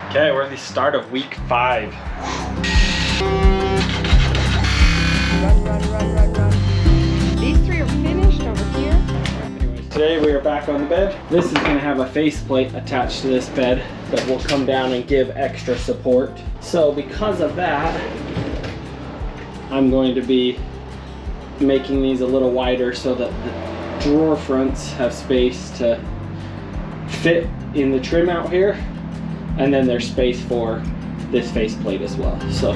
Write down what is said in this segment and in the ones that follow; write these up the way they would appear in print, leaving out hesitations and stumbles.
Okay, we're at the start of week 5. Run. These 3 are finished over here. Anyways, today we are back on the bed. This is going to have a faceplate attached to this bed that will come down and give extra support. So because of that, I'm going to be making these a little wider so that the drawer fronts have space to fit in the trim out here, and then there's space for this faceplate as well. So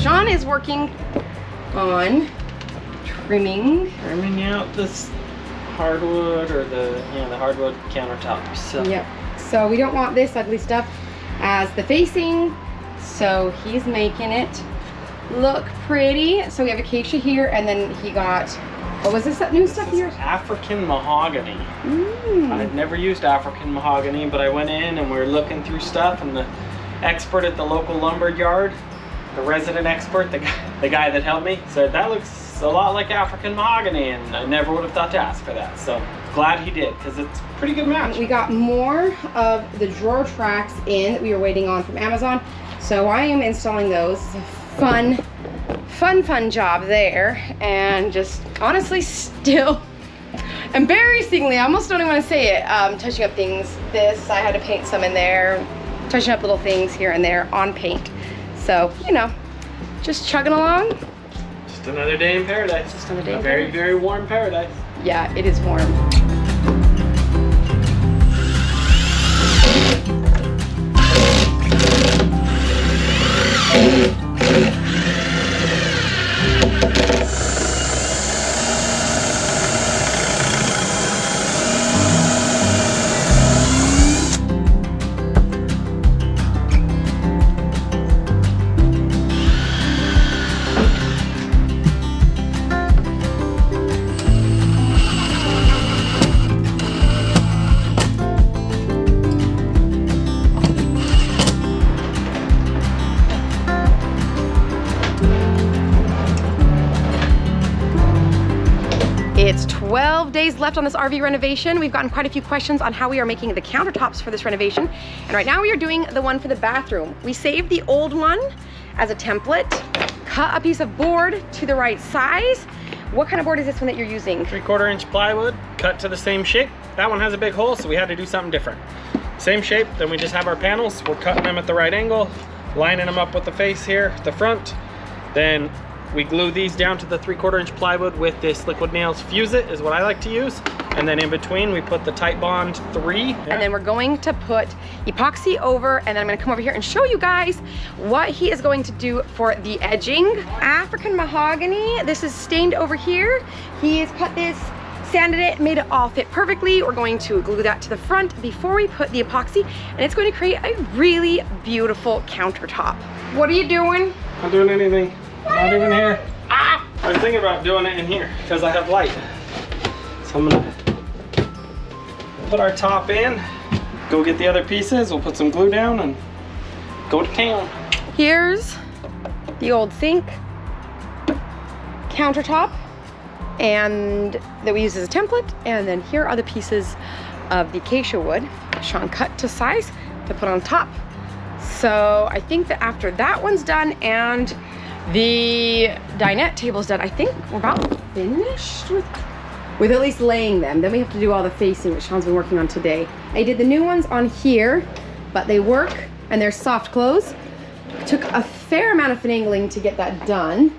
Sean is working on trimming out this hardwood, or the hardwood countertops. So. Yep. So we don't want this ugly stuff as the facing, so he's making it look pretty. So we have acacia here, and then he got, what was this new stuff here? African mahogany. I've never used African mahogany, but I went in and we were looking through stuff, and the expert at the local lumber yard, the resident expert, the guy that helped me, said that looks a lot like African mahogany, and I never would have thought to ask for that. So glad he did, because it's a pretty good match. We got more of the drawer tracks in that we were waiting on from Amazon, so I am installing those. It's a fun job there, and just honestly still embarrassingly, I almost don't even want to say it, touching up things. This, I had to paint some in there, touching up little things here and there on paint. So, you know, just chugging along. Just another day in paradise. Just another day in very, paradise. very warm paradise. Yeah, it is warm. It's 12 days left on this RV renovation. We've gotten quite a few questions on how we are making the countertops for this renovation. And right now we are doing the one for the bathroom. We saved the old one as a template, cut a piece of board to the right size. What kind of board is this one that you're using? 3/4 inch plywood, cut to the same shape. That one has a big hole, so we had to do something different. Same shape, then we just have our panels. We're cutting them at the right angle, lining them up with the face here, the front. Then we glue these down to the 3/4 inch plywood with this liquid nails. Fuse it is what I like to use. And then in between we put the Tight Bond 3. And then we're going to put epoxy over, and then I'm gonna come over here and show you guys what he is going to do for the edging. African mahogany, this is stained over here. He has cut this, sanded it, made it all fit perfectly. We're going to glue that to the front before we put the epoxy, and it's going to create a really beautiful countertop. What are you doing? Not doing anything. Not even here. Ah! I was thinking about doing it in here because I have light. So I'm gonna put our top in, go get the other pieces, we'll put some glue down and go to town. Here's the old sink, countertop, and that we use as a template, and then here are the pieces of the acacia wood Sean cut to size to put on top. So I think that after that one's done and the dinette table's done, I think we're about finished with at least laying them. Then we have to do all the facing, which Sean's been working on today. I did the new ones on here, but they work and they're soft close. Took a fair amount of finagling to get that done.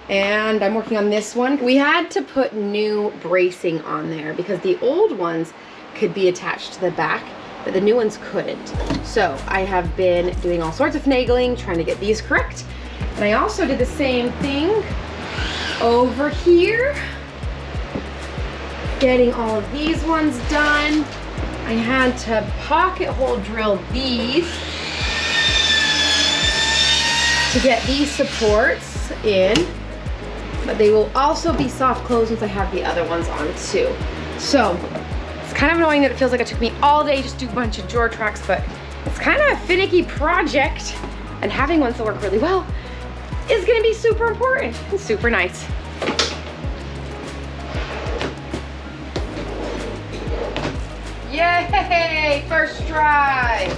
And I'm working on this one. We had to put new bracing on there because the old ones could be attached to the back, but the new ones couldn't. So I have been doing all sorts of finagling, trying to get these correct. And I also did the same thing over here, getting all of these ones done. I had to pocket hole drill these to get these supports in, but they will also be soft close once I have the other ones on too. So it's kind of annoying that it feels like it took me all day just to do a bunch of drawer tracks, but it's kind of a finicky project, and having ones that work really well is gonna be super important and super nice. Yay, first try.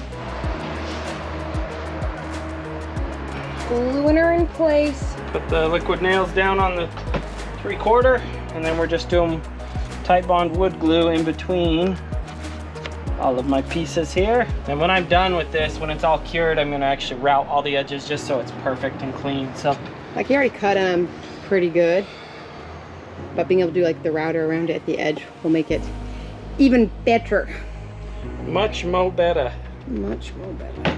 Gluing her in place. Put the liquid nails down on the 3/4, and then we're just doing tight bond wood glue in between all of my pieces here. And when I'm done with this, when it's all cured, I'm gonna actually route all the edges just so it's perfect and clean. So, like, you already cut them pretty good, but being able to do like the router around it at the edge will make it even better. much more better. Much more better.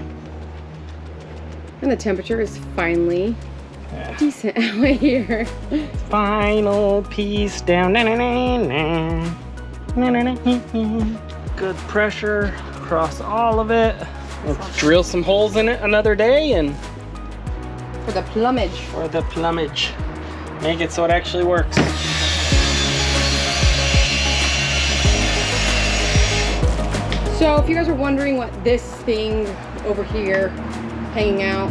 And the temperature is finally decent out here. Final piece down. Good pressure across all of it. Let's drill some holes in it another day and For the plumage. for the plumage. Make it so it actually works. So if you guys are wondering what this thing over here hanging out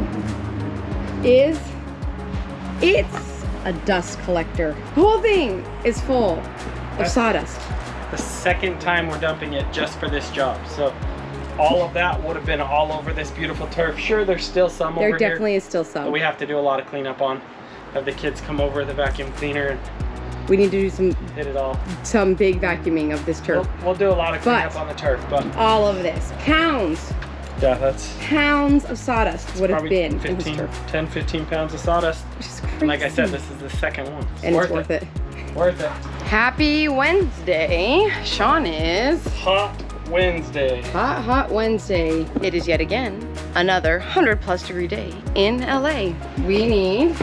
is, it's a dust collector. The whole thing is full of sawdust. The second time we're dumping it just for this job. So all of that would have been all over this beautiful turf. Sure, there's still some over here. There definitely is still some. But we have to do a lot of cleanup on. Have the kids come over with a vacuum cleaner and We need to do hit it all. some big vacuuming of this turf. We'll do a lot of cleanup on the turf, but All of this, pounds of sawdust would have probably been in this 15, turf. 10, 15 pounds of sawdust. Which is And crazy. like I said, this is the second one. and it's worth it. Worth it. Happy Wednesday. Sean is Hot Wednesday. hot Wednesday. It is yet again another 100+ degree day in LA. We need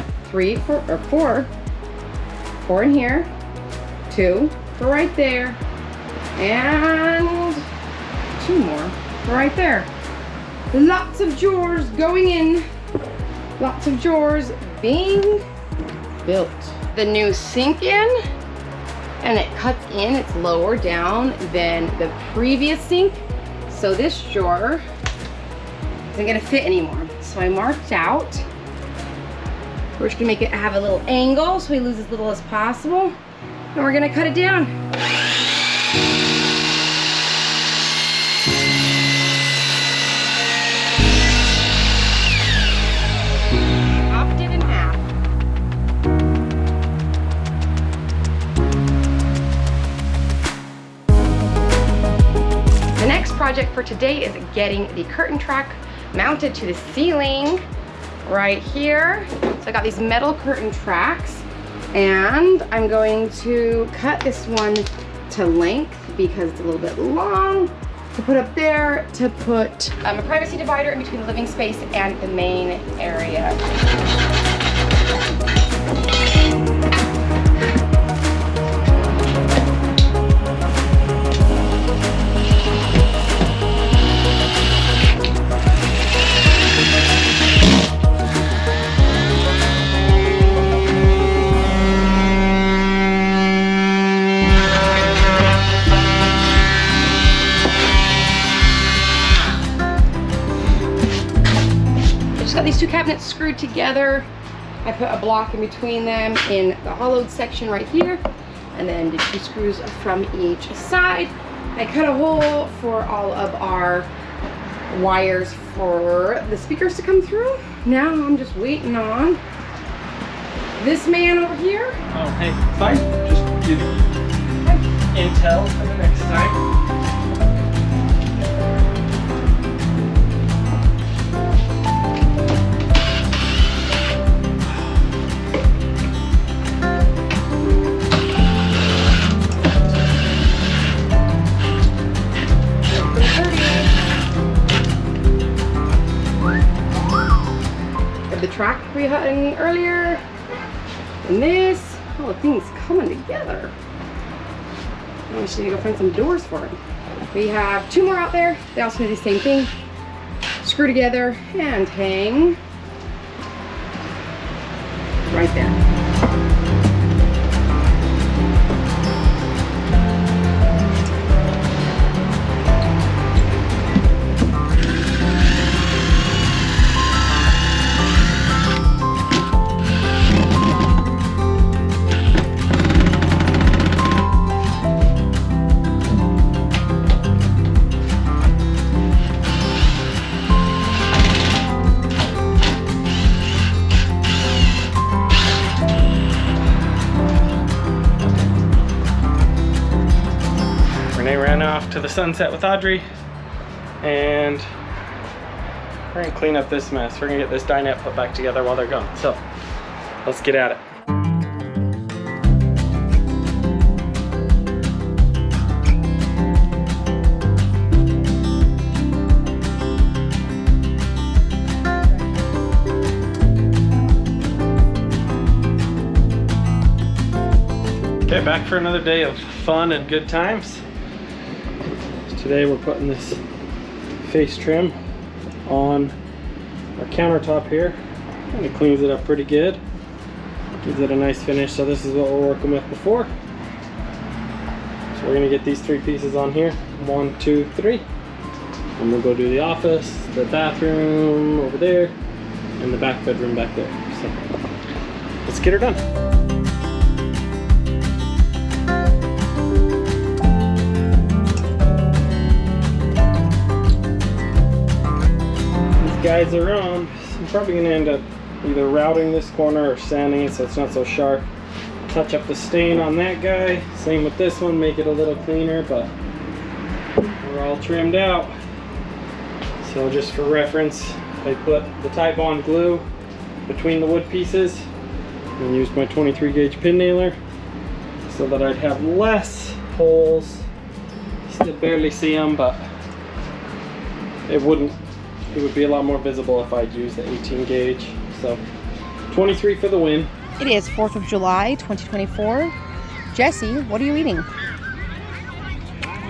4 in here, 2 for right there, and 2 more for right there. Lots of drawers going in, lots of drawers being built. The new sink in, and it cuts in, it's lower down than the previous sink. So this drawer isn't gonna fit anymore. So I marked out, we're just gonna make it have a little angle so we lose as little as possible. And we're gonna cut it down. Chopped it in half. The next project for today is getting the curtain track mounted to the ceiling right here. So I got these metal curtain tracks, and I'm going to cut this one to length because it's a little bit long to put up there, to put a privacy divider in between the living space and the main area. Got these 2 cabinets screwed together. I put a block in between them in the hollowed section right here, and then did 2 screws from each side. I cut a hole for all of our wires for the speakers to come through. Now I'm just waiting on this man over here. Oh, hey, fine. Just give intel for the next time. The track we had in earlier, and this, all the things coming together. I just need to go find some doors for it. We have 2 more out there. They also do the same thing. Screw together and hang right there. sunset with Audrey, and we're gonna clean up this mess. We're gonna get this dinette put back together while they're gone. So let's get at it. Okay, back for another day of fun and good times. Today we're putting this face trim on our countertop here, and it cleans it up pretty good. Gives it a nice finish. So this is what we're working with before. So we're gonna get these 3 pieces on here. 1, 2, 3. And we'll go do the office, the bathroom over there, and the back bedroom back there. So let's get her done. Guides are on, so I'm probably going to end up either routing this corner or sanding it so it's not so sharp. Touch up the stain on that guy. Same with this one, make it a little cleaner, but we're all trimmed out. So just for reference, I put the Titebond glue between the wood pieces and used my 23 gauge pin nailer so that I'd have less holes. Still barely see them, but it would be a lot more visible if I'd used the 18 gauge. So 23 for the win. It is 4th of July, 2024. Jesse, what are you eating?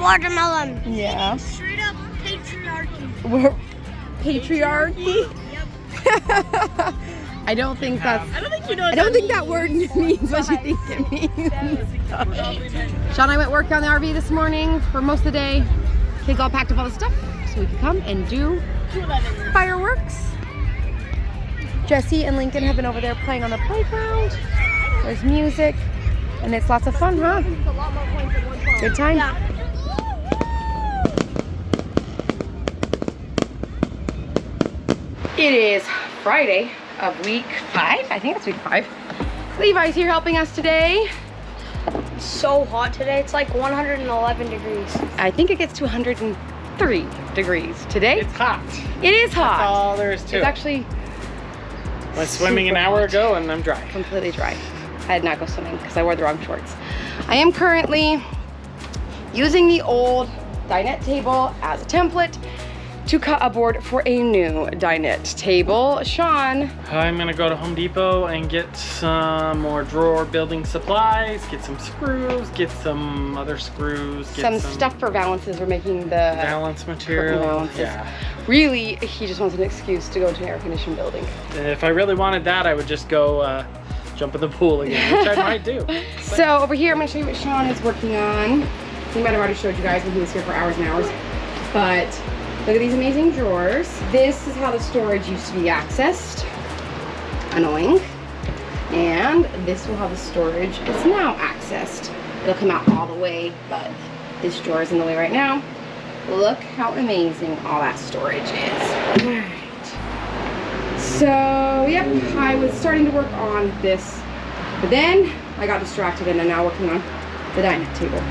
Watermelon. Yeah. Straight up patriarchy. We're patriarchy? Yep. I don't think that's... I don't think you know what I don't think that word means what you think it means. Sean and I went work on the RV this morning for most of the day. Kids all packed up all the stuff so we could come and do fireworks. Jesse and Lincoln have been over there playing on the playground. There's music, and it's lots of fun, huh? Good time. Yeah. It is Friday of week 5. I think it's week 5. Levi's here helping us today. So hot today. It's like 111 degrees. I think it gets to 103 degrees today. It's hot. It is hot. That's all there is to it. It's actually went swimming an super hour hot. ago and I'm dry. Completely dry. I did not go swimming because I wore the wrong shorts. I am currently using the old dinette table as a template to cut a board for a new dinette table. Sean. I'm gonna go to Home Depot and get some more drawer building supplies, get some screws, get some other screws, get some stuff for balances. We're making the balance material. balances. Yeah. Really, he just wants an excuse to go to an air conditioned building. If I really wanted that, I would just go jump in the pool again, which I might do. So over here, I'm gonna show you what Sean is working on. He might have already showed you guys when he was here for hours and hours, but look at these amazing drawers. This is how the storage used to be accessed. Annoying. And this will how the storage is now accessed. It'll come out all the way, but this drawer is in the way right now. Look how amazing all that storage is. All right. So, yep, I was starting to work on this, but then I got distracted and I'm now working on the dinette table.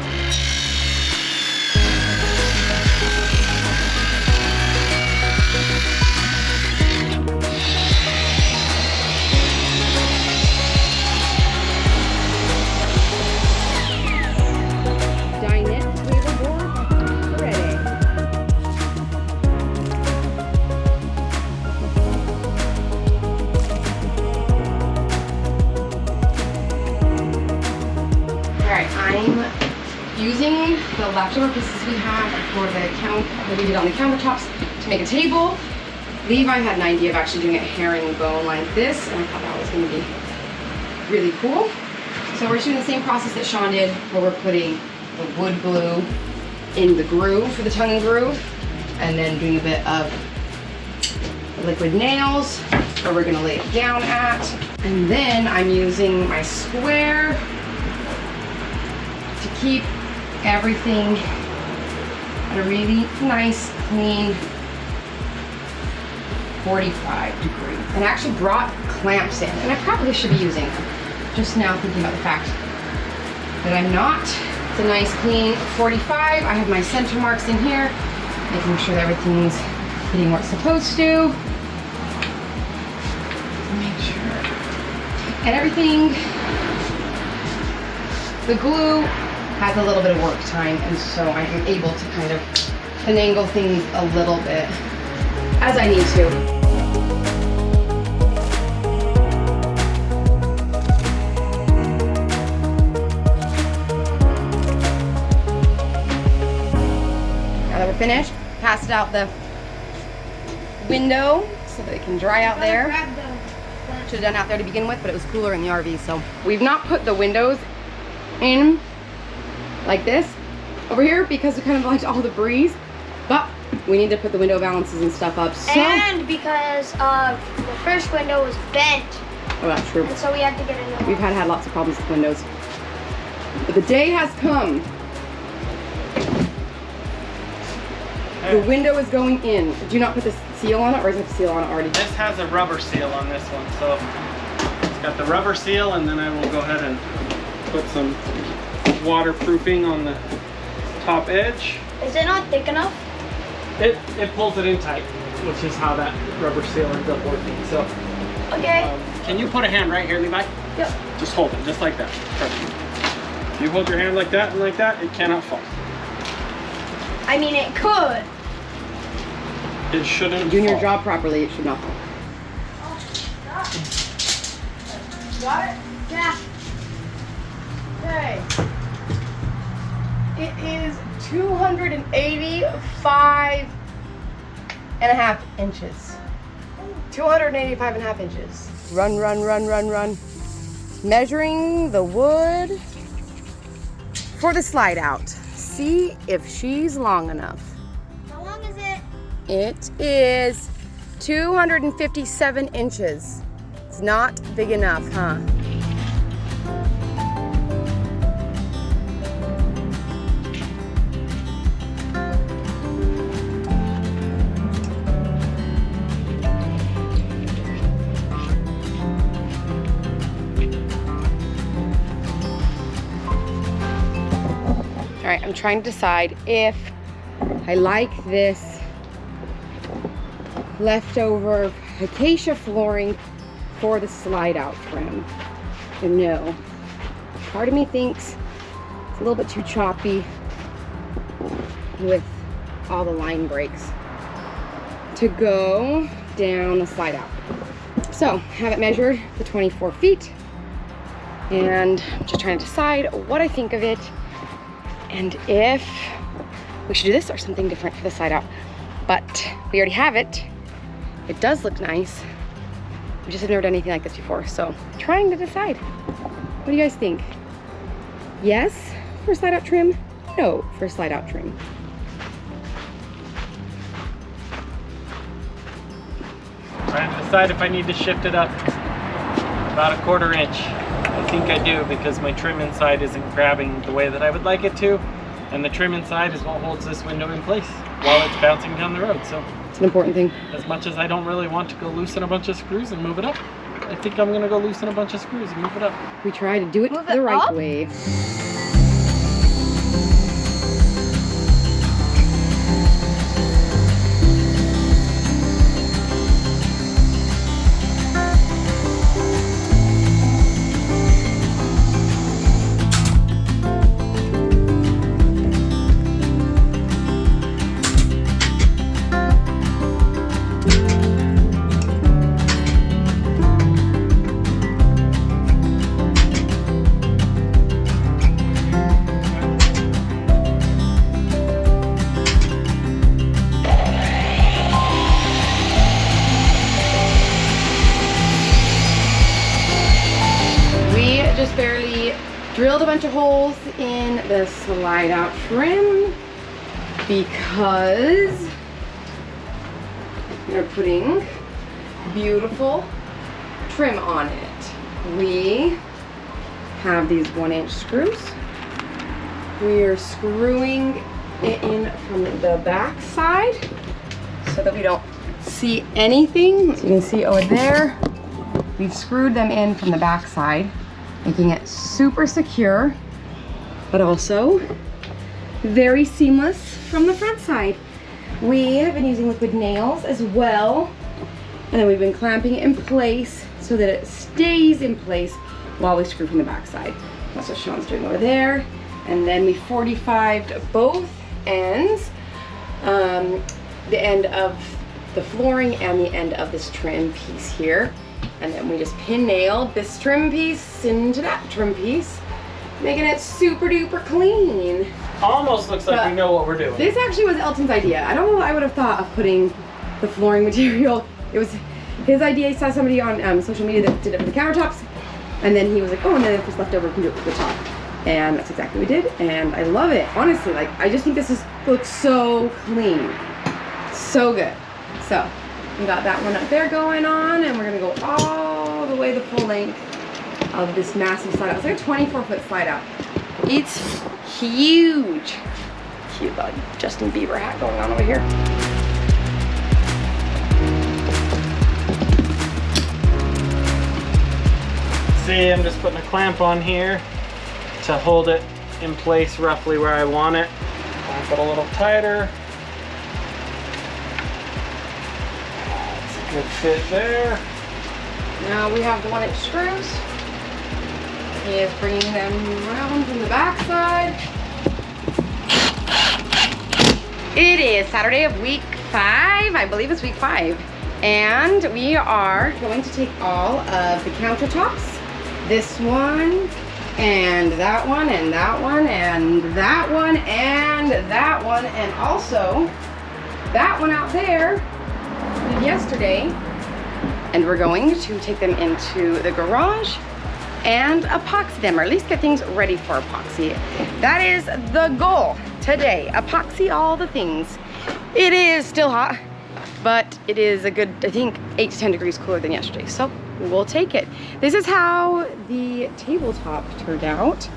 Using the leftover pieces we have for the that we did on the countertops to make a table. Levi had an idea of actually doing it herringbone like this, and I thought that was going to be really cool. So we're doing the same process that Sean did, where we're putting the wood glue in the groove for the tongue and groove, and then doing a bit of liquid nails where we're going to lay it down at. And then I'm using my square to keep everything at a really nice, clean 45 degrees. And I actually brought clamps in, and I probably should be using them. Just now thinking about the fact that I'm not It's a nice clean 45. I have my center marks in here, making sure that everything's hitting what it's supposed to. Make sure. And everything, the glue has a little bit of work time, and so I am able to kind of finagle things a little bit as I need to. Finished, passed it out the window so that it can dry out there. Should have done out there to begin with, but it was cooler in the RV, so. We've not put the windows in like this over here because we kind of liked all the breeze, but we need to put the window balances and stuff up. So. And because the first window was bent. Oh, that's true. And so we had to get a new one. We've had lots of problems with windows. But the day has come. The window is going in. Do you not put the seal on it, or is it the seal on it already? This has a rubber seal on this one, so it's got the rubber seal, and then I will go ahead and put some waterproofing on the top edge. Is it not thick enough? It pulls it in tight, which is how that rubber seal ends up working. So, okay. Can you put a hand right here, Levi? Yep. Just hold it, just like that. Perfect. If you hold your hand like that and like that, it cannot fall. I mean, it could. It shouldn't Doing your fall. job properly, it should not fall. Got it? Yeah. Okay. It is 285.5 inches. 285.5 inches. Run, run, run, run, run. Measuring the wood for the slide out. See if she's long enough. How long is it? It is 257 inches. It's not big enough, huh? All right, I'm trying to decide if I like this leftover acacia flooring for the slide out trim. Or no. Part of me thinks it's a little bit too choppy with all the line breaks to go down the slide out. So, have it measured for 24 feet, and I'm just trying to decide what I think of it and if we should do this or something different for the slide out. But we already have it. It does look nice. We just have never done anything like this before, so trying to decide. What do you guys think? Yes for slide out trim? No for slide out trim. Trying to decide if I need to shift it up about a 1/4 inch. I think I do, because my trim inside isn't grabbing the way that I would like it to, and the trim inside is what holds this window in place while it's bouncing down the road. So It's an important thing. as much as I don't really want to go loosen a bunch of screws and move it up, I think I'm gonna go loosen a bunch of screws and move it up. We try to do it Move the it right up? way. Just barely drilled a bunch of holes in the slide out trim because we're putting beautiful trim on it. We have these 1-inch screws. We are screwing it in from the back side so that we don't see anything. So you can see over there, we've screwed them in from the back side, making it super secure. but also very seamless from the front side. We have been using liquid nails as well, and then we've been clamping it in place so that it stays in place while we screw from the back side. That's what Sean's doing over there. And then we 45'd both ends, the end of the flooring and the end of this trim piece here. And then we just pin nailed this trim piece into that trim piece, making it super duper clean. Almost looks like we know what we're doing. This actually was Elton's idea. I don't know what I would have thought of putting the flooring material. It was his idea. He saw somebody on social media that did it for the countertops, and then he was like, oh, and then if it's left over, we can do it for the top. And that's exactly what we did, and I love it. Honestly, like, I just think this looks so clean. So good. So, we got that one up there going on, and we're gonna go all the way the full length of this massive slide out. It's like a 24-foot slide out. It's huge. Cute little Justin Bieber hat going on over here. See, I'm just putting a clamp on here to hold it in place roughly where I want it. Clamp it a little tighter. That's a good fit there. Now we have the 1-inch screws. He is bringing them around from the back side. It is Saturday of week 5. I believe it's week 5. And we are going to take all of the countertops. This one, and that one, and that one, and that one, and that one, and also that one out there we did yesterday. And we're going to take them into the garage and epoxy them, or at least get things ready for epoxy. That is the goal today. Epoxy all the things. It is still hot, but it is a good, I think, 8 to 10 degrees cooler than yesterday, so we'll take it. This is how the tabletop turned out.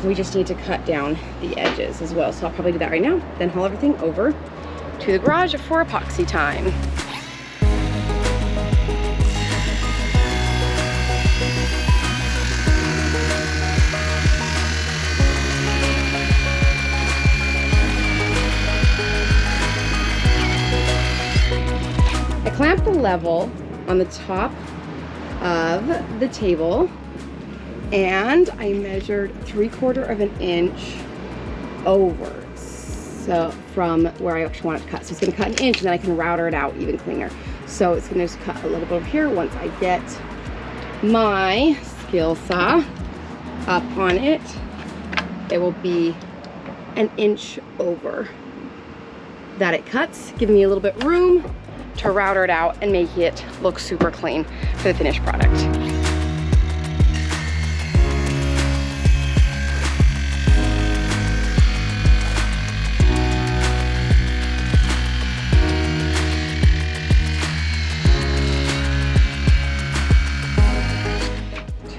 We just need to cut down the edges as well, so I'll probably do that right now, then haul everything over to the garage for epoxy time. I clamped the level on the top of the table, and I measured 3/4 of an inch over, so from where I actually want it to cut. So it's going to cut 1 inch, and then I can router it out even cleaner. So it's going to just cut a little bit over here. Once I get my skill saw up on it, it will be 1 inch over that it cuts, giving me a little bit room to router it out and make it look super clean for the finished product.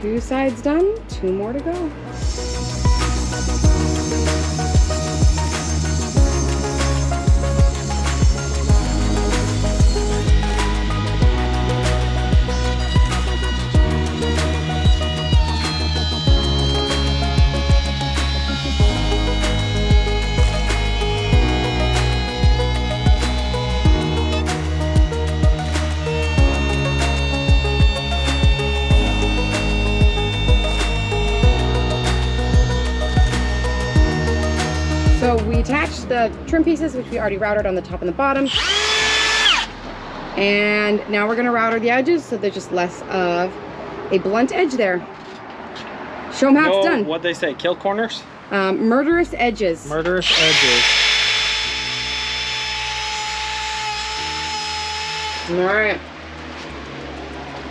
Two sides done, 2 more to go. So we attached the trim pieces, which we already routed on the top and the bottom. And now we're gonna router the edges so there's just less of a blunt edge there. Show them how it's done. What'd they say, kill corners? Murderous edges. Murderous edges. All right.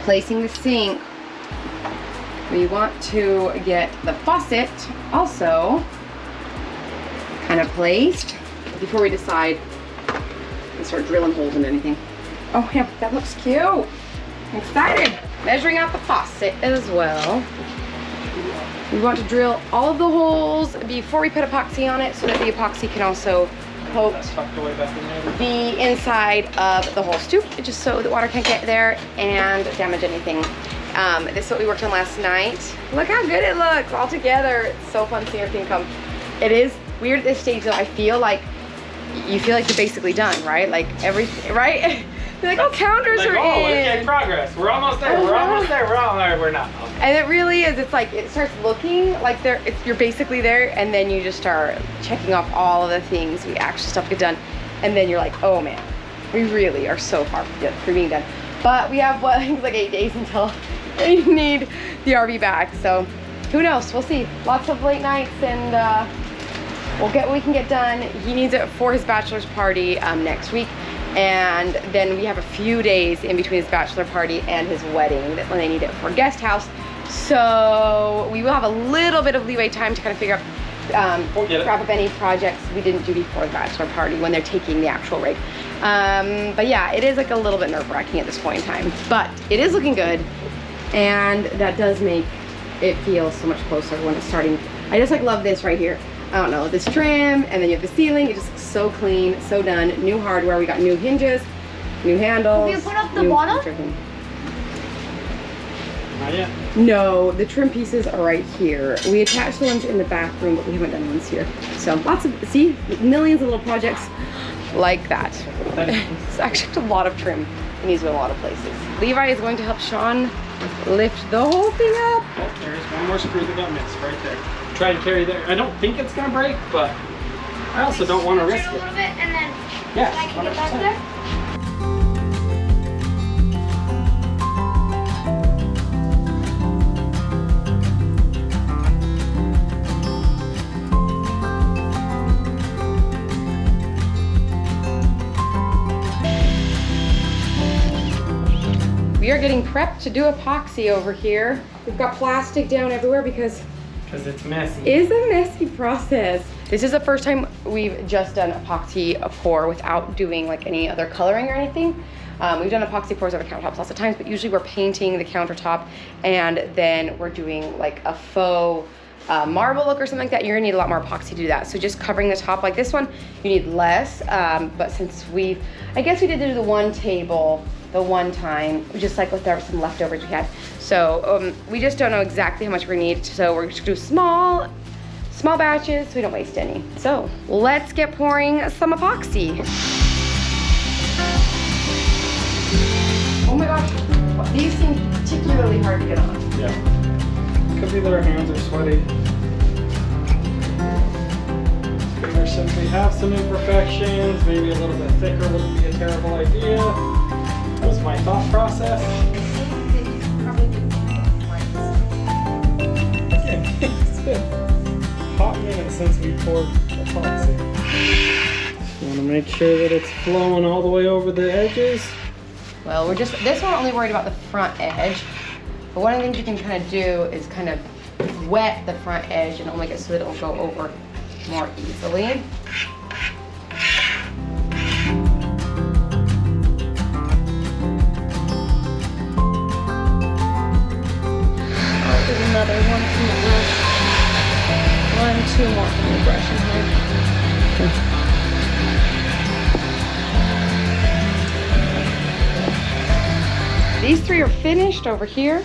Placing the sink. We want to get the faucet also kind of placed before we decide and start drilling holes in anything. Oh yeah, that looks cute. I'm excited. Measuring out the faucet as well. We want to drill all of the holes before we put epoxy on it so that the epoxy can also coat the inside of the holes too, just so the water can't get there and damage anything. This is what we worked on last night. Look how good it looks all together. It's so fun seeing everything come. It is weird at this stage though. I feel like you feel like you're basically done, right? Like everything, right? You're like, oh, counters like, are oh, in. we're getting progress. We're almost there. We're almost there. We're almost there. We're not. Okay. And it really is. It's like it starts looking like you're basically there, and then you just start checking off all of the things we actually stuff to get done, and then you're like, oh man, we really are so far from being done. But we have I think it's like 8 days until we need the RV back. So who knows? We'll see. Lots of late nights, and we'll get what we can get done. He needs it for his bachelor's party next week. And then we have a few days in between his bachelor party and his wedding when they need it for guest house. So we will have a little bit of leeway time to kind of figure out, wrap up any projects we didn't do before the bachelor party when they're taking the actual rig. But yeah, it is like a little bit nerve-wracking at this point in time, but it is looking good. And that does make it feel so much closer when it's starting. I just like love this right here. I don't know, this trim, and then you have the ceiling. It just looks so clean, so done. New hardware, we got new hinges, new handles. Have you put up the bottom? Everything. Not yet. No, the trim pieces are right here. We attached the ones in the bathroom, but we haven't done ones here. So lots of, see, millions of little projects like that. It's actually a lot of trim in these a lot of places. Levi is going to help Sean lift the whole thing up. Oh, there's one more screw that got missed right there. Try and carry there. I don't think it's gonna break, but I also don't want to risk a it. little bit, and then Yes, I can get back 100%. there. We are getting prepped to do epoxy over here. We've got plastic down everywhere because it's messy. It's a messy process. This is the first time we've just done epoxy pour without doing like any other coloring or anything. We've done epoxy pours over countertops lots of times, but usually we're painting the countertop and then we're doing like a faux marble look or something like that. You're gonna need a lot more epoxy to do that. So just covering the top like this one, you need less. But since I guess we did do the one table the one time, just like with some leftovers we had. So we just don't know exactly how much we need. So we're just gonna do small batches so we don't waste any. So let's get pouring some epoxy. Oh my gosh, these seem particularly hard to get on. Yeah. Could be that our hands are sweaty. We have some imperfections, maybe a little bit thicker wouldn't be a terrible idea. That was my thought process. Yeah, it's been a hot minute since we poured epoxy. Just want to make sure that it's flowing all the way over the edges. Well, this one only worried about the front edge. But one of the things you can kind of do is kind of wet the front edge and only get so that it'll go over more easily. There's another one from the brush. 2 more from the brush in here. Okay. These 3 are finished over here.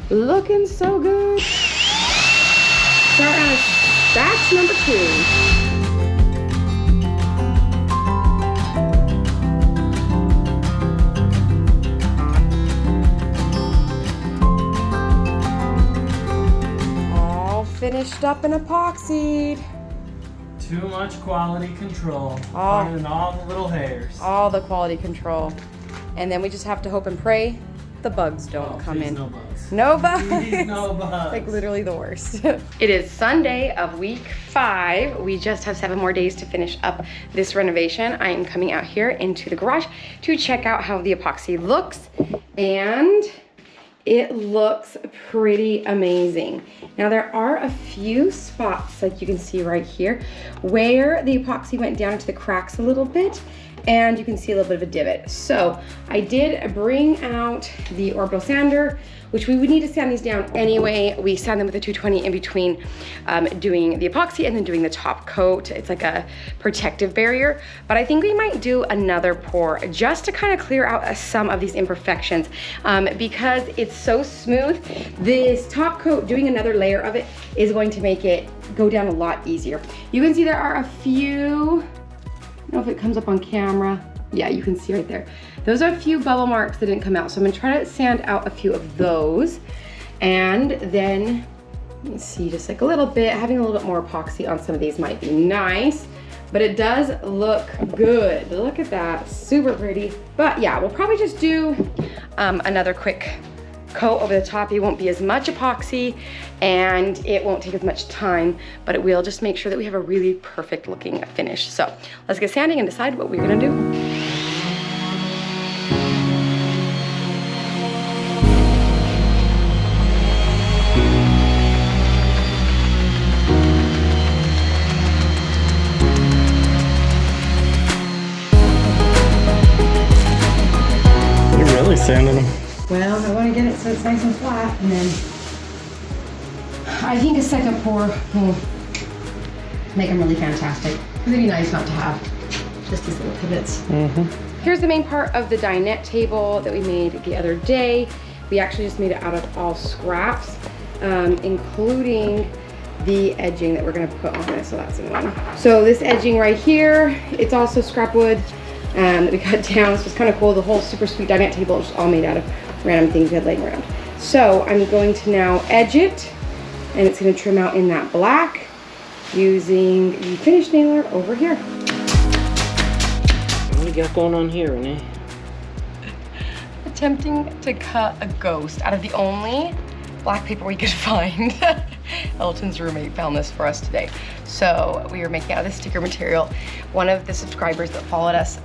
Looking so good. Start on batch number 2. Finished up and epoxied. Too much quality control. Oh. Finding all the little hairs. All the quality control. And then we just have to hope and pray the bugs don't come in. No bugs. No bugs. Please, no bugs. Like literally the worst. It is Sunday of week 5. We just have 7 more days to finish up this renovation. I am coming out here into the garage to check out how the epoxy looks. And it looks pretty amazing. Now there are a few spots, like you can see right here, where the epoxy went down into the cracks a little bit. and you can see a little bit of a divot. So I did bring out the orbital sander, which we would need to sand these down anyway. We sand them with a 220 in between doing the epoxy and then doing the top coat. It's like a protective barrier, but I think we might do another pour just to kind of clear out some of these imperfections because it's so smooth. This top coat, doing another layer of it is going to make it go down a lot easier. You can see there are a few, I don't know if it comes up on camera. Yeah, you can see right there. Those are a few bubble marks that didn't come out. So I'm gonna try to sand out a few of those. And then, let me see, just like a little bit, having a little bit more epoxy on some of these might be nice, but it does look good. Look at that, super pretty. But yeah, we'll probably just do another quick coat over the top. It won't be as much epoxy and it won't take as much time, but it will just make sure that we have a really perfect looking finish. So let's get sanding and decide what we're gonna do. Sanding them. Well, I want to get it so it's nice and flat, and then I think a second pour will make them really fantastic. It'd be nice not to have just these little pivots. Here's the main part of the dinette table that we made the other day. We actually just made it out of all scraps, including the edging that we're going to put on it, so that's in one. So this edging right here, it's also scrap wood that we cut down. So it's kind of cool. The whole super sweet dinette table is all made out of random things we had laying around. So I'm going to now edge it, and it's going to trim out in that black using the finish nailer over here. What do you got going on here, Renee? Attempting to cut a ghost out of the only black paper we could find. Elton's roommate found this for us today. So we were making out of this sticker material. One of the subscribers that followed us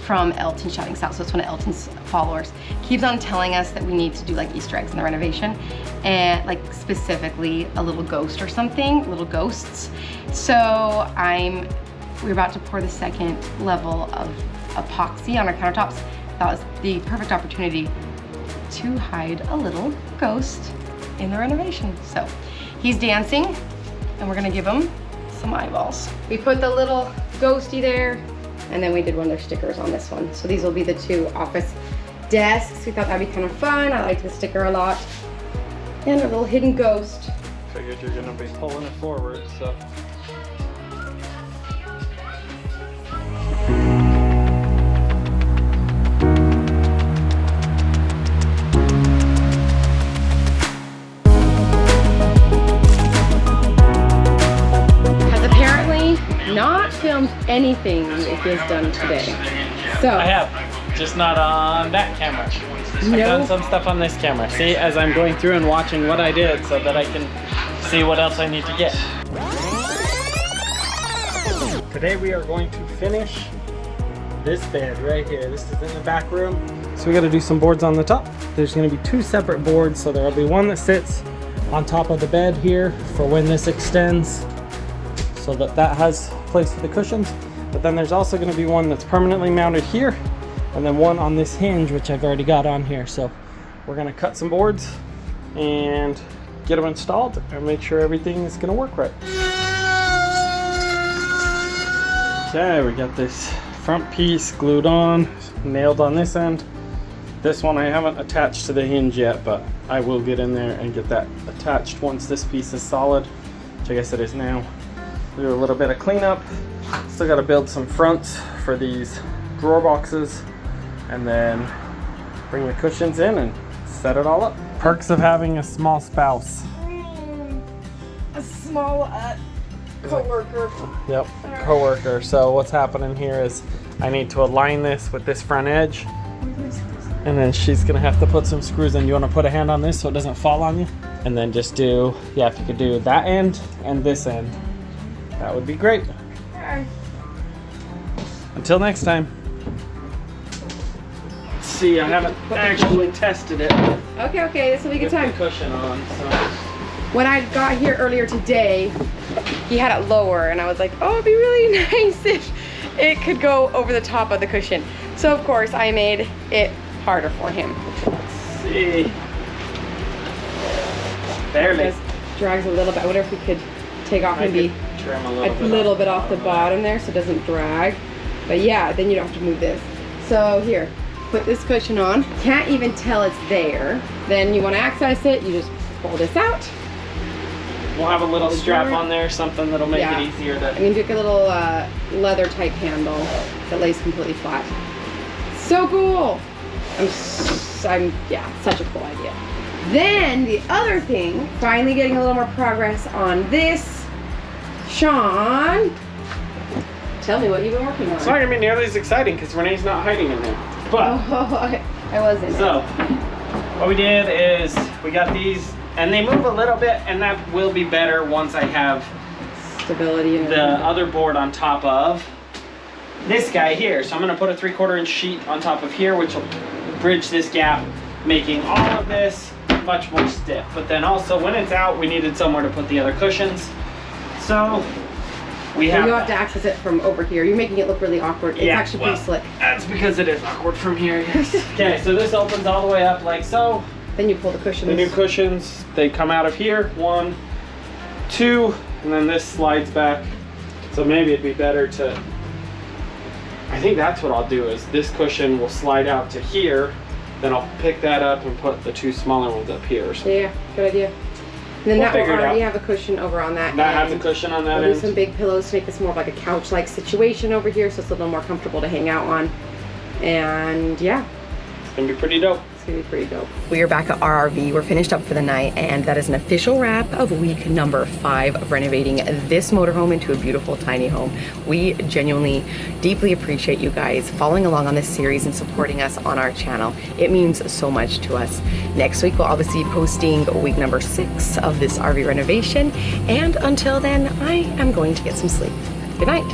from Elton shouting south, so it's one of Elton's followers, keeps on telling us that we need to do like Easter eggs in the renovation, and like specifically a little ghost or something, little ghosts. So we're about to pour the second level of epoxy on our countertops. That was the perfect opportunity to hide a little ghost in the renovation. So he's dancing and we're gonna give him some eyeballs. We put the little ghosty there, and then we did one of their stickers on this one. So these will be the two office desks. We thought that'd be kind of fun. I liked the sticker a lot. And a little hidden ghost. Figured you're gonna be pulling it forward, so. Not filmed anything that he has done today. So I have, just not on that camera. I've done some stuff on this camera. See, as I'm going through and watching what I did so that I can see what else I need to get. Today we are going to finish this bed right here. This is in the back room. So we got to do some boards on the top. There's going to be two separate boards. So there'll be one that sits on top of the bed here for when this extends, so that has place for the cushions. But then there's also going to be one that's permanently mounted here, and then one on this hinge, which I've already got on here. So we're going to cut some boards and get them installed and make sure everything is going to work right. Okay, we got this front piece glued on, nailed on this end. This one I haven't attached to the hinge yet, but I will get in there and get that attached once this piece is solid, which I guess it is now. Do a little bit of cleanup. Still got to build some fronts for these drawer boxes, and then bring the cushions in and set it all up. Perks of having a small spouse. A small co-worker. Yep, co-worker. So what's happening here is I need to align this with this front edge, and then she's gonna have to put some screws in. You want to put a hand on this so it doesn't fall on you, and then just do, yeah, if you could do that end and this end, that would be great. Okay. Until next time. See, I haven't actually tested it. Okay, this will be a good time. The cushion on, so. When I got here earlier today, he had it lower, and I was like, oh, it'd be really nice it could go over the top of the cushion. So of course I made it harder for him. Let's see. Barely. It just drags a little bit. I wonder if we could take off maybe trim a little bit off the bottom there so it doesn't drag. But yeah, then you don't have to move this. So here, put this cushion on. Can't even tell it's there. Then you want to access it, you just pull this out. We'll have a little strap on there, something that'll make it easier to... I mean, take a little leather type handle that lays completely flat. So cool! Yeah, such a cool idea. Then the other thing, finally getting a little more progress on this. Sean, tell me what you've been working on. It's not gonna be nearly as exciting because Renee's not hiding in there. But I wasn't. So what we did is we got these, and they move a little bit, and that will be better once I have stability and the other board on top of this guy here. So I'm gonna put a 3/4 inch sheet on top of here, which will bridge this gap, making all of this much more stiff. But then also when it's out, we needed somewhere to put the other cushions. So we have... You have to access it from over here. You're making it look really awkward. It's actually pretty slick. That's because it is awkward from here, yes. Okay, so this opens all the way up like so. Then you pull the cushions. The new cushions, they come out of here. 1, 2, and then this slides back. So maybe it'd be better to... I think that's what I'll do, is this cushion will slide out to here. Then I'll pick that up and put the 2 smaller ones up here. So yeah, good idea. And then we'll that will already have a cushion over on that That end. has a cushion on that We'll end. do some big pillows to make this more of like a couch-like situation over here, so it's a little more comfortable to hang out on. And yeah, It's gonna be pretty dope. it's gonna be pretty dope. We are back at RRV. We're finished up for the night, and that is an official wrap of week number 5 of renovating this motorhome into a beautiful tiny home. We genuinely deeply appreciate you guys following along on this series and supporting us on our channel. It means so much to us. Next week, we'll obviously be posting week number 6 of this RV renovation. And until then, I am going to get some sleep. Good night.